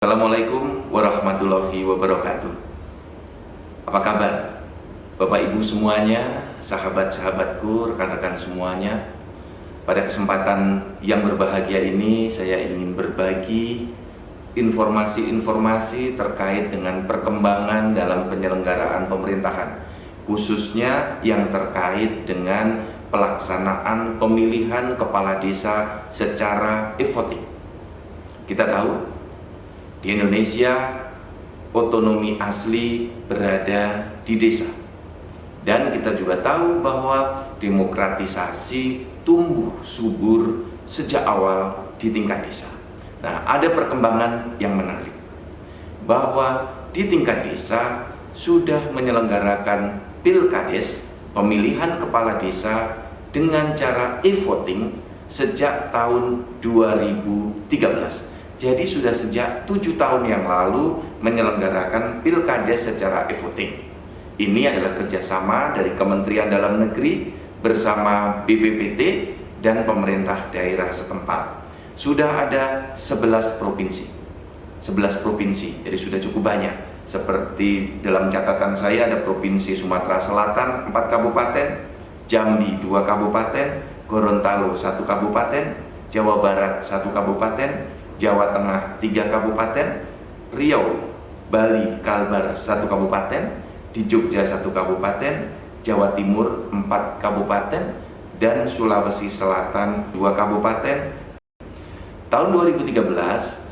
Assalamualaikum warahmatullahi wabarakatuh. Apa kabar Bapak Ibu semuanya, sahabat-sahabatku, rekan-rekan semuanya? Pada kesempatan yang berbahagia ini saya ingin berbagi informasi-informasi terkait dengan perkembangan dalam penyelenggaraan pemerintahan, khususnya yang terkait dengan pelaksanaan pemilihan kepala desa secara e-voting. Kita tahu di Indonesia, otonomi asli berada di desa. Dan kita juga tahu bahwa demokratisasi tumbuh subur sejak awal di tingkat desa. Nah, ada perkembangan yang menarik, bahwa di tingkat desa sudah menyelenggarakan pilkades, pemilihan kepala desa dengan cara e-voting sejak tahun 2013. Jadi sudah sejak 7 tahun yang lalu menyelenggarakan pilkades secara e-voting. Ini adalah kerjasama dari Kementerian Dalam Negeri bersama BPPT dan pemerintah daerah setempat. Sudah ada 11 provinsi. 11 provinsi, jadi sudah cukup banyak. Seperti dalam catatan saya ada Provinsi Sumatera Selatan 4 kabupaten, Jambi 2 kabupaten, Gorontalo 1 kabupaten, Jawa Barat 1 kabupaten, Jawa Tengah 3 kabupaten, Riau, Bali, Kalbar 1 kabupaten, di Jogja 1 kabupaten, Jawa Timur 4 kabupaten, dan Sulawesi Selatan 2 kabupaten. Tahun 2013,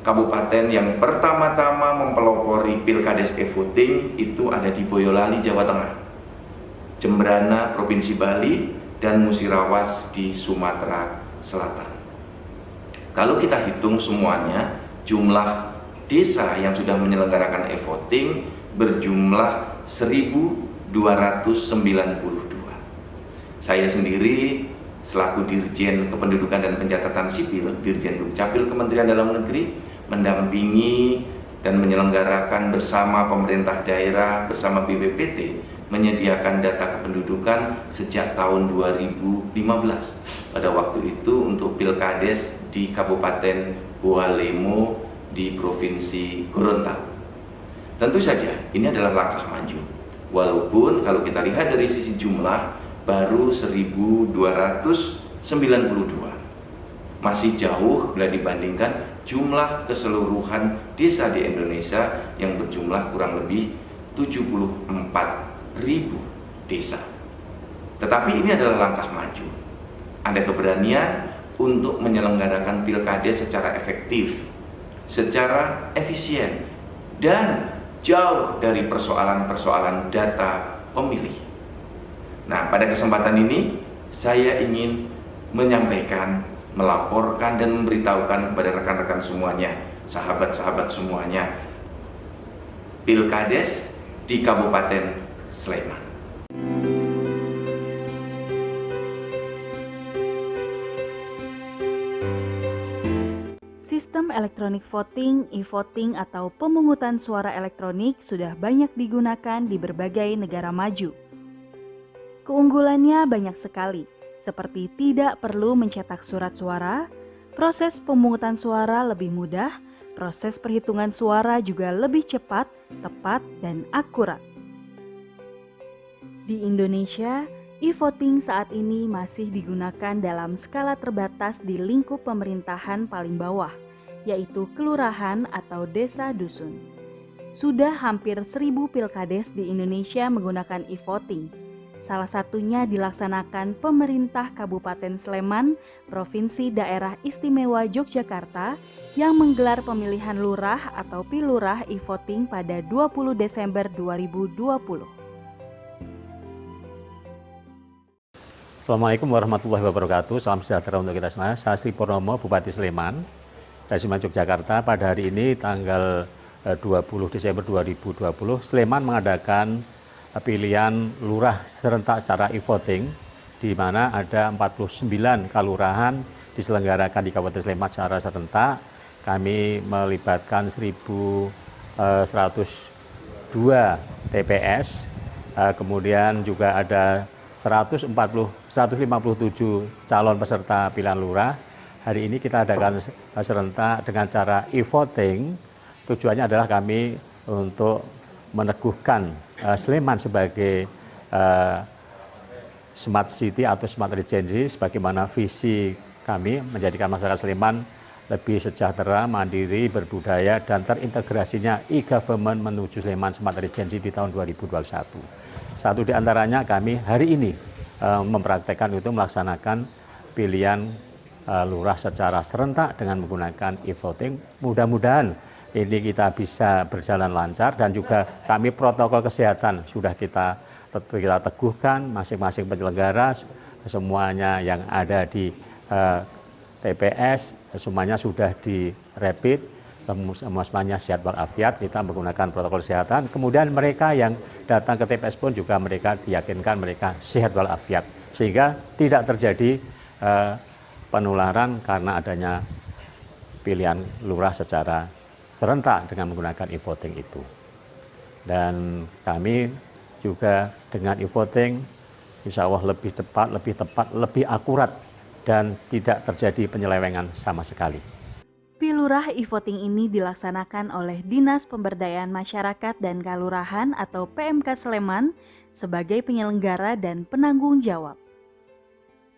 kabupaten yang pertama-tama mempelopori pilkades e-voting itu ada di Boyolali, Jawa Tengah, Jembrana, Provinsi Bali, dan Musirawas di Sumatera Selatan. Kalau kita hitung semuanya, jumlah desa yang sudah menyelenggarakan e-voting berjumlah 1.292. Saya sendiri selaku Dirjen Kependudukan dan Pencatatan Sipil, Dirjen Dukcapil Kementerian Dalam Negeri, mendampingi dan menyelenggarakan bersama pemerintah daerah, bersama BPPT, menyediakan data kependudukan sejak tahun 2015. Pada waktu itu untuk pilkades di Kabupaten Bualemo di Provinsi Gorontalo. Tentu saja ini adalah langkah maju. Walaupun kalau kita lihat dari sisi jumlah baru 1.292. Masih jauh bila dibandingkan jumlah keseluruhan desa di Indonesia yang berjumlah kurang lebih 74.000 desa. Tetapi ini adalah langkah maju. Ada keberanian untuk menyelenggarakan pilkades secara efektif, secara efisien, dan jauh dari persoalan-persoalan data pemilih. Nah, pada kesempatan ini saya ingin menyampaikan, melaporkan, dan memberitahukan kepada rekan-rekan semuanya, sahabat-sahabat semuanya, pilkades di Kabupaten Sleman. Sistem elektronik voting, e-voting atau pemungutan suara elektronik sudah banyak digunakan di berbagai negara maju. Keunggulannya banyak sekali, seperti tidak perlu mencetak surat suara, proses pemungutan suara lebih mudah, proses perhitungan suara juga lebih cepat, tepat, dan akurat. Di Indonesia, e-voting saat ini masih digunakan dalam skala terbatas di lingkup pemerintahan paling bawah, yaitu kelurahan atau desa dusun. Sudah hampir 1.000 pilkades di Indonesia menggunakan e-voting. Salah satunya dilaksanakan pemerintah Kabupaten Sleman, Provinsi Daerah Istimewa Yogyakarta, yang menggelar pemilihan lurah atau pilurah e-voting pada 20 Desember 2020. Assalamualaikum warahmatullahi wabarakatuh. Salam sejahtera untuk kita semua. Saya Sri Purnomo, Bupati Sleman, dari Sleman, Yogyakarta. Pada hari ini tanggal 20 Desember 2020, Sleman mengadakan pilihan lurah serentak secara e-voting, di mana ada 49 kelurahan diselenggarakan di Kabupaten Sleman secara serentak. Kami melibatkan 1.102 TPS, kemudian juga ada 157 calon peserta pilihan lurah. Hari ini kita adakan serentak dengan cara e-voting tujuannya adalah kami untuk meneguhkan Sleman sebagai smart city atau smart regency, sebagaimana visi kami menjadikan masyarakat Sleman lebih sejahtera, mandiri, berbudaya, dan terintegrasinya e-government menuju Sleman Smart Regency di tahun 2021. Satu di antaranya kami hari ini mempraktekkan itu melaksanakan pilihan lurah secara serentak dengan menggunakan e-voting. Mudah-mudahan ini kita bisa berjalan lancar, dan juga kami protokol kesehatan sudah kita teguhkan, masing-masing penyelenggara semuanya yang ada di TPS semuanya sudah di rapid, semuanya sehat walafiat, kita menggunakan protokol kesehatan. Kemudian mereka yang datang ke TPS pun juga mereka diyakinkan mereka sehat walafiat, sehingga tidak terjadi penularan karena adanya pilihan lurah secara serentak dengan menggunakan e-voting itu. Dan kami juga dengan e-voting insya Allah lebih cepat, lebih tepat, lebih akurat, dan tidak terjadi penyelewengan sama sekali. Pilurah e-voting ini dilaksanakan oleh Dinas Pemberdayaan Masyarakat dan Kalurahan atau PMK Sleman sebagai penyelenggara dan penanggung jawab.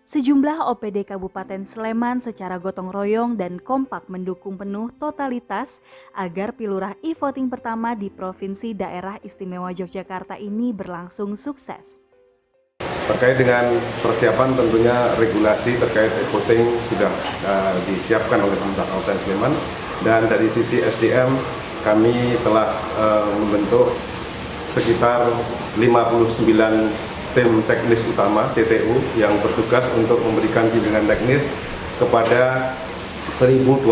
Sejumlah OPD Kabupaten Sleman secara gotong royong dan kompak mendukung penuh totalitas agar pilurah e-voting pertama di Provinsi Daerah Istimewa Yogyakarta ini berlangsung sukses. Terkait dengan persiapan, tentunya regulasi terkait e-voting sudah disiapkan oleh pemerintah Kabupaten Sleman, dan dari sisi SDM kami telah membentuk sekitar 59 tim teknis utama TTU yang bertugas untuk memberikan bimbingan teknis kepada 1.220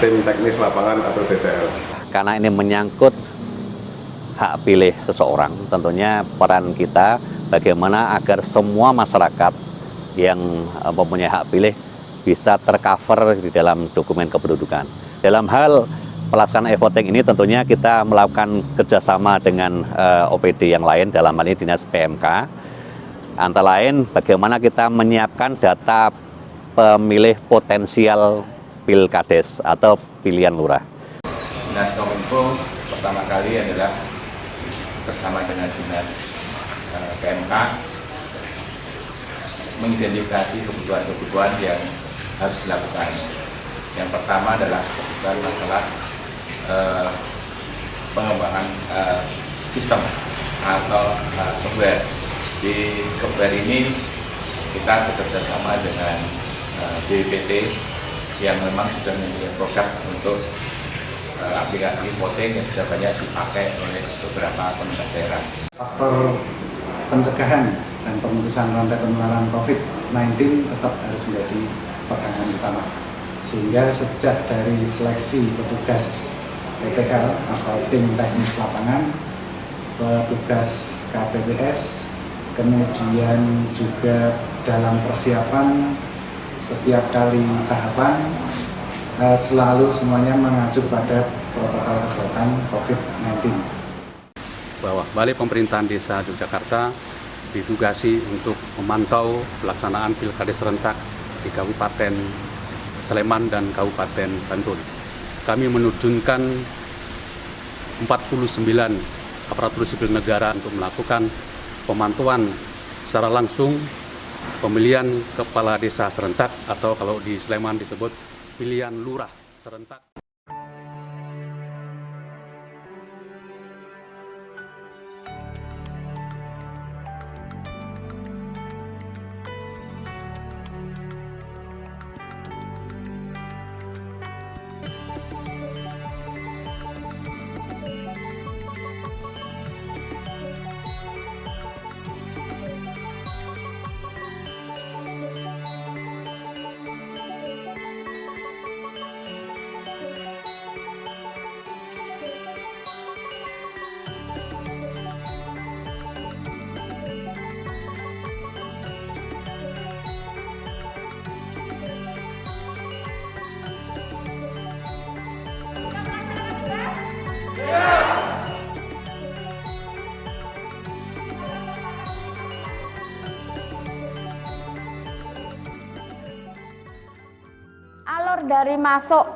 tim teknis lapangan atau TTL. Karena ini menyangkut hak pilih seseorang, tentunya peran kita bagaimana agar semua masyarakat yang mempunyai hak pilih bisa tercover di dalam dokumen kependudukan. Dalam hal pelaksanaan e-voting ini tentunya kita melakukan kerjasama dengan OPD yang lain, dalam hal ini Dinas PMK. Antara lain bagaimana kita menyiapkan data pemilih potensial Pilkades atau pilihan lurah. Dinas Kominfo pertama kali adalah bersama dengan Dinas PMK mengidentifikasi kebutuhan-kebutuhan yang harus dilakukan. Yang pertama adalah kebutuhan masalah pengembangan sistem atau software. Di software ini kita bekerja sama dengan BPT yang memang sudah mempunyai produk untuk aplikasi voting yang sudah banyak dipakai oleh beberapa pemerintah daerah. Faktor pencegahan dan pemutusan rantai penularan COVID-19 tetap harus menjadi pegangan utama. Sehingga sejak dari seleksi petugas TTL atau tim teknis lapangan, petugas KPPS, kemudian juga dalam persiapan setiap kali tahapan selalu semuanya mengacu pada protokol kesehatan COVID-19. Bahwa Balai Pemerintahan Desa Yogyakarta ditugasi untuk memantau pelaksanaan Pilkades serentak di Kabupaten Sleman dan Kabupaten Bantul. Kami menerjunkan 49 aparatur sipil negara untuk melakukan pemantauan secara langsung pemilihan kepala desa serentak atau kalau di Sleman disebut pilihan lurah serentak. Alur dari masuk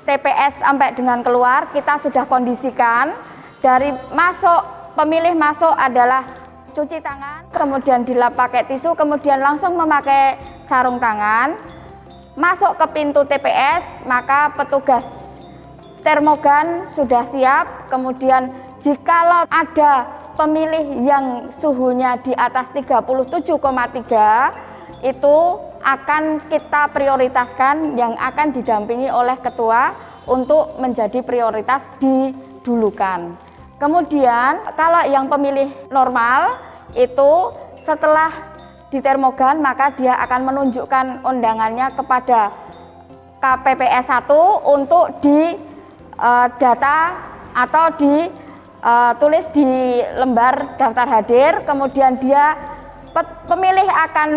TPS sampai dengan keluar kita sudah kondisikan. Dari pemilih masuk adalah cuci tangan, kemudian dilap pakai tisu, kemudian langsung memakai sarung tangan. Masuk ke pintu TPS, maka petugas termogan sudah siap. Kemudian jikalau ada pemilih yang suhunya di atas 37,3, itu akan kita prioritaskan, yang akan didampingi oleh ketua untuk menjadi prioritas didulukan. Kemudian kalau yang pemilih normal itu setelah di termogan, maka dia akan menunjukkan undangannya kepada KPPS 1 untuk di data atau ditulis di lembar daftar hadir. Kemudian pemilih akan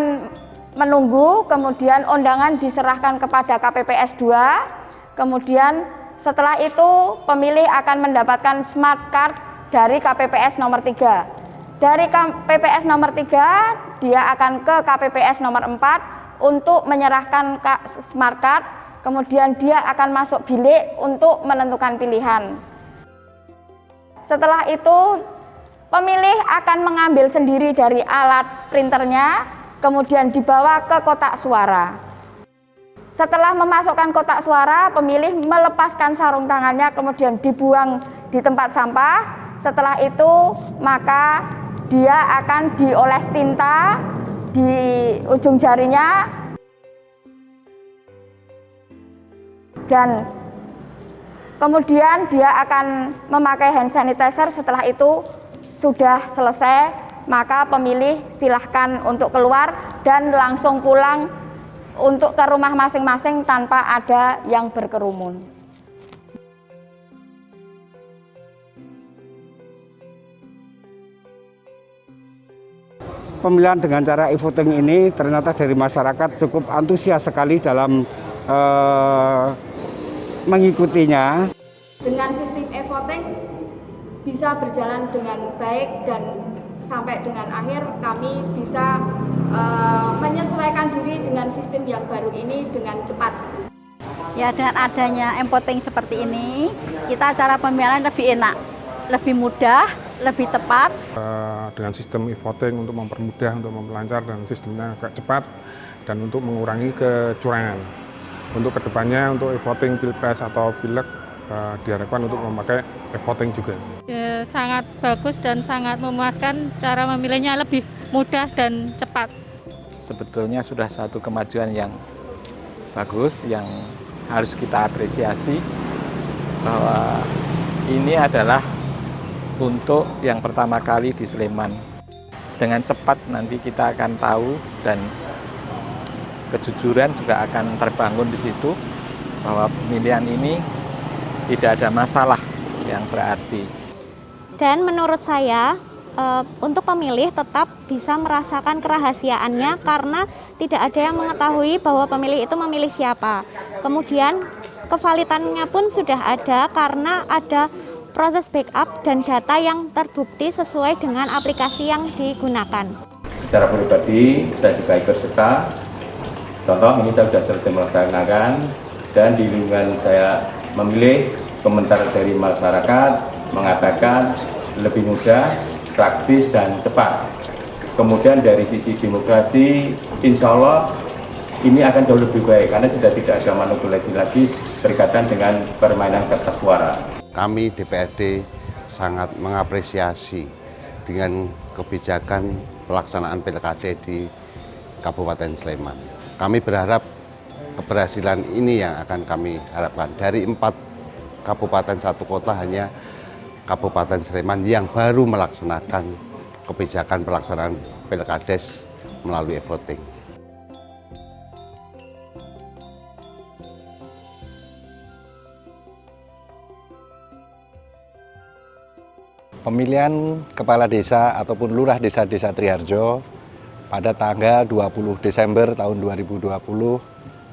menunggu, kemudian undangan diserahkan kepada KPPS 2. Kemudian setelah itu pemilih akan mendapatkan smart card dari KPPS nomor 3. Dari KPPS nomor 3, dia akan ke KPPS nomor 4 untuk menyerahkan smart card, kemudian dia akan masuk bilik untuk menentukan pilihan. Setelah itu, pemilih akan mengambil sendiri dari alat printernya, kemudian dibawa ke kotak suara. Setelah memasukkan kotak suara, pemilih melepaskan sarung tangannya, kemudian dibuang di tempat sampah. Setelah itu, maka dia akan dioles tinta di ujung jarinya dan kemudian dia akan memakai hand sanitizer. Setelah itu sudah selesai, maka pemilih silahkan untuk keluar dan langsung pulang untuk ke rumah masing-masing tanpa ada yang berkerumun. Pemilihan dengan cara e-voting ini ternyata dari masyarakat cukup antusias sekali dalam mengikutinya. Dengan sistem e-voting bisa berjalan dengan baik dan sampai dengan akhir kami bisa menyesuaikan diri dengan sistem yang baru ini dengan cepat. Ya, dengan adanya e-voting seperti ini, kita cara pemilihan lebih enak, lebih mudah, lebih tepat. Dengan sistem e-voting untuk mempermudah, untuk memperlancar, dan sistemnya agak cepat dan untuk mengurangi kecurangan. Untuk kedepannya untuk e-voting pilpres atau pileg diharapkan untuk memakai e-voting juga. Sangat bagus dan sangat memuaskan, cara memilihnya lebih mudah dan cepat. Sebetulnya sudah satu kemajuan yang bagus yang harus kita apresiasi, bahwa ini adalah untuk yang pertama kali di Sleman. Dengan cepat nanti kita akan tahu dan kejujuran juga akan terbangun di situ, bahwa pemilihan ini tidak ada masalah yang berarti. Dan menurut saya untuk pemilih tetap bisa merasakan kerahasiaannya karena tidak ada yang mengetahui bahwa pemilih itu memilih siapa. Kemudian kevalitannya pun sudah ada karena ada proses backup dan data yang terbukti sesuai dengan aplikasi yang digunakan. Secara pribadi, saya juga ikut serta. Contoh, ini saya sudah selesai melaksanakan dan di lingkungan saya memilih, komentar dari masyarakat mengatakan lebih mudah, praktis, dan cepat. Kemudian dari sisi demokrasi, insya Allah ini akan jauh lebih baik karena sudah tidak ada manipulasi lagi berkaitan dengan permainan kertas suara. Kami DPRD sangat mengapresiasi dengan kebijakan pelaksanaan pilkada di Kabupaten Sleman. Kami berharap keberhasilan ini yang akan kami harapkan. Dari 4 kabupaten 1 kota, hanya Kabupaten Sleman yang baru melaksanakan kebijakan pelaksanaan pilkades melalui e-voting. Pemilihan kepala desa ataupun lurah desa-desa Triharjo pada tanggal 20 Desember tahun 2020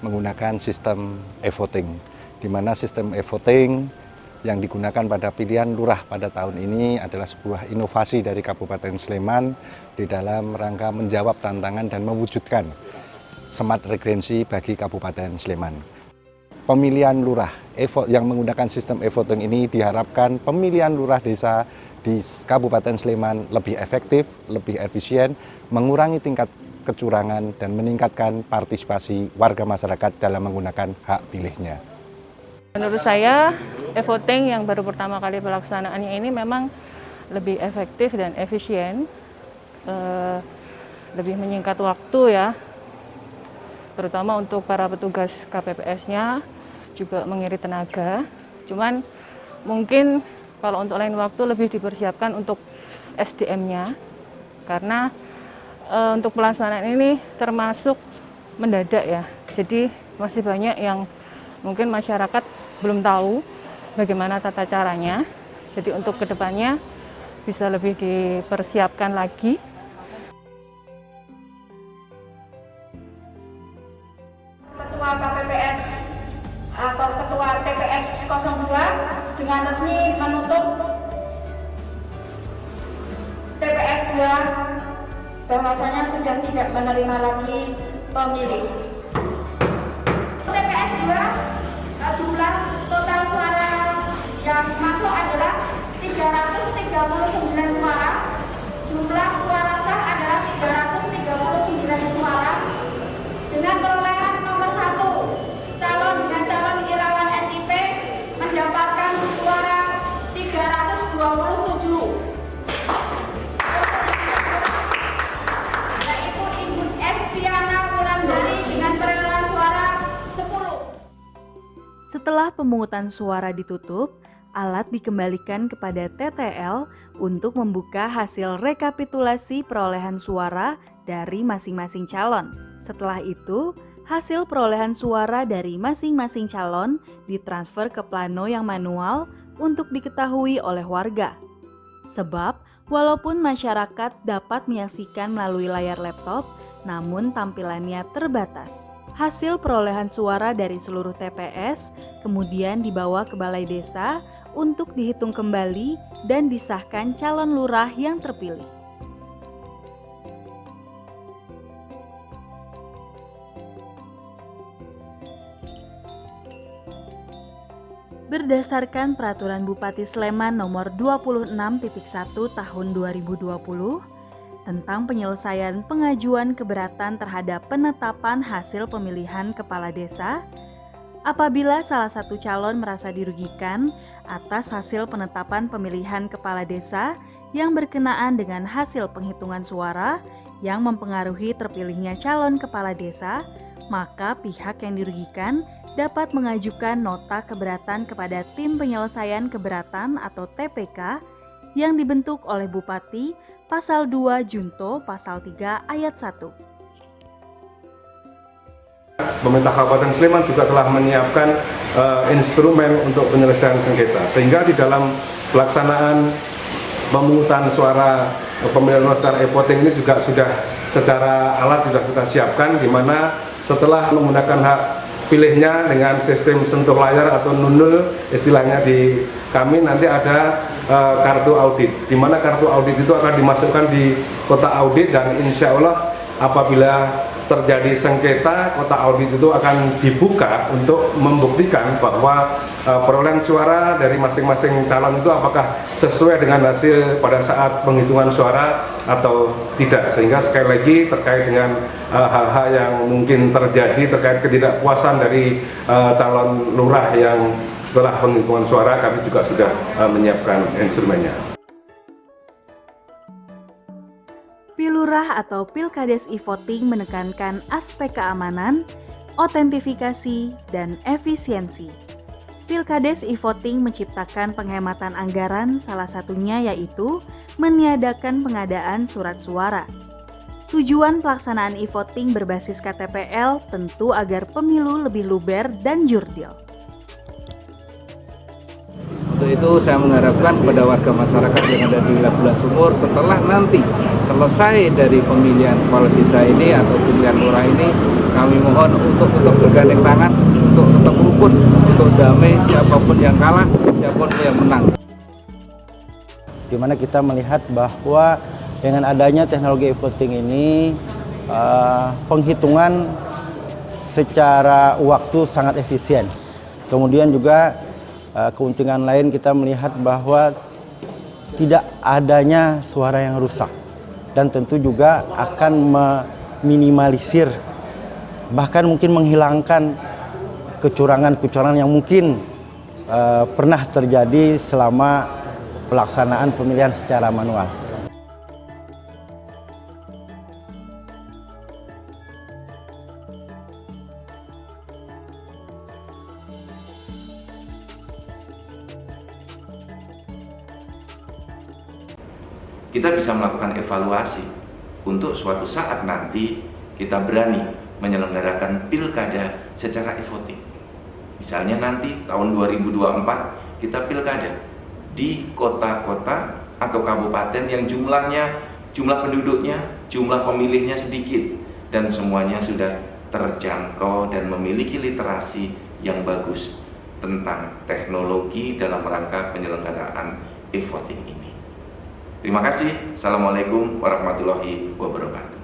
menggunakan sistem e-voting, di mana sistem e-voting yang digunakan pada pilihan lurah pada tahun ini adalah sebuah inovasi dari Kabupaten Sleman di dalam rangka menjawab tantangan dan mewujudkan smart residensi bagi Kabupaten Sleman. pemilihan lurah yang menggunakan sistem e-voting ini diharapkan pemilihan lurah desa di Kabupaten Sleman lebih efektif, lebih efisien, mengurangi tingkat kecurangan dan meningkatkan partisipasi warga masyarakat dalam menggunakan hak pilihnya. Menurut saya, e-voting yang baru pertama kali pelaksanaannya ini memang lebih efektif dan efisien, lebih menyingkat waktu ya, terutama untuk para petugas KPPS-nya juga mengirit tenaga. Cuman mungkin kalau untuk lain waktu lebih dipersiapkan untuk SDM-nya, karena untuk pelaksanaan ini termasuk mendadak ya. Jadi masih banyak yang mungkin masyarakat belum tahu bagaimana tata caranya. Jadi untuk kedepannya bisa lebih dipersiapkan lagi. Ketua KPPS atau Ketua TPS 02 dengan resmi menutup TPS 2 bahwasanya sudah tidak menerima lagi pemilih. TPS 2 jumlah total suara yang masuk adalah 339 suara. Jumlah suara sah adalah 339 suara. Dengan perolehan nomor 1, calon dengan calon Irawan SIP mendapatkan suara 327. Yaitu Ibu Estiana Wulandari dengan perolehan suara 10. Setelah pemungutan suara ditutup, alat dikembalikan kepada TTL untuk membuka hasil rekapitulasi perolehan suara dari masing-masing calon. Setelah itu, hasil perolehan suara dari masing-masing calon ditransfer ke plano yang manual untuk diketahui oleh warga. Sebab, walaupun masyarakat dapat menyaksikan melalui layar laptop, namun tampilannya terbatas. Hasil perolehan suara dari seluruh TPS kemudian dibawa ke Balai Desa untuk dihitung kembali dan disahkan calon lurah yang terpilih. Berdasarkan Peraturan Bupati Sleman Nomor 26.1 Tahun 2020 tentang penyelesaian pengajuan keberatan terhadap penetapan hasil pemilihan kepala desa, apabila salah satu calon merasa dirugikan atas hasil penetapan pemilihan kepala desa yang berkenaan dengan hasil penghitungan suara yang mempengaruhi terpilihnya calon kepala desa, maka pihak yang dirugikan dapat mengajukan nota keberatan kepada Tim Penyelesaian Keberatan atau TPK yang dibentuk oleh Bupati Pasal 2 Junto Pasal 3 Ayat 1. Pemerintah Kabupaten Sleman juga telah menyiapkan instrumen untuk penyelesaian sengketa, sehingga di dalam pelaksanaan pemungutan suara pemilihan secara e-voting ini juga sudah secara alat sudah kita siapkan, di mana setelah menggunakan hak pilihnya dengan sistem sentuh layar atau nunul istilahnya di kami, nanti ada kartu audit, di mana kartu audit itu akan dimasukkan di kotak audit, dan insya Allah apabila terjadi sengketa, kotak audit itu akan dibuka untuk membuktikan bahwa perolehan suara dari masing-masing calon itu apakah sesuai dengan hasil pada saat penghitungan suara atau tidak. Sehingga sekali lagi terkait dengan hal-hal yang mungkin terjadi terkait ketidakpuasan dari calon lurah yang setelah penghitungan suara, kami juga sudah menyiapkan instrumennya. Pilurah atau Pilkades e-voting menekankan aspek keamanan, otentifikasi, dan efisiensi. Pilkades e-voting menciptakan penghematan anggaran, salah satunya yaitu meniadakan pengadaan surat suara. Tujuan pelaksanaan e-voting berbasis KTPL tentu agar pemilu lebih luber dan jurdil. Untuk itu saya mengharapkan kepada warga masyarakat yang ada di wilayah Bulan Sumur, setelah nanti selesai dari pemilihan kepala desa ini atau pemilihan lurah ini, kami mohon untuk tetap bergandeng tangan, untuk tetap rukun, untuk damai, siapapun yang kalah, siapapun yang menang. Di mana kita melihat bahwa dengan adanya teknologi e-voting ini, penghitungan secara waktu sangat efisien. Kemudian juga keuntungan lain kita melihat bahwa tidak adanya suara yang rusak dan tentu juga akan meminimalisir bahkan mungkin menghilangkan kecurangan-kecurangan yang mungkin pernah terjadi selama pelaksanaan pemilihan secara manual. Kita bisa melakukan evaluasi untuk suatu saat nanti kita berani menyelenggarakan pilkada secara e-voting. Misalnya nanti tahun 2024 kita pilkada di kota-kota atau kabupaten yang jumlah penduduknya, jumlah pemilihnya sedikit dan semuanya sudah terjangkau dan memiliki literasi yang bagus tentang teknologi dalam rangka penyelenggaraan e-voting ini. Terima kasih. Assalamualaikum warahmatullahi wabarakatuh.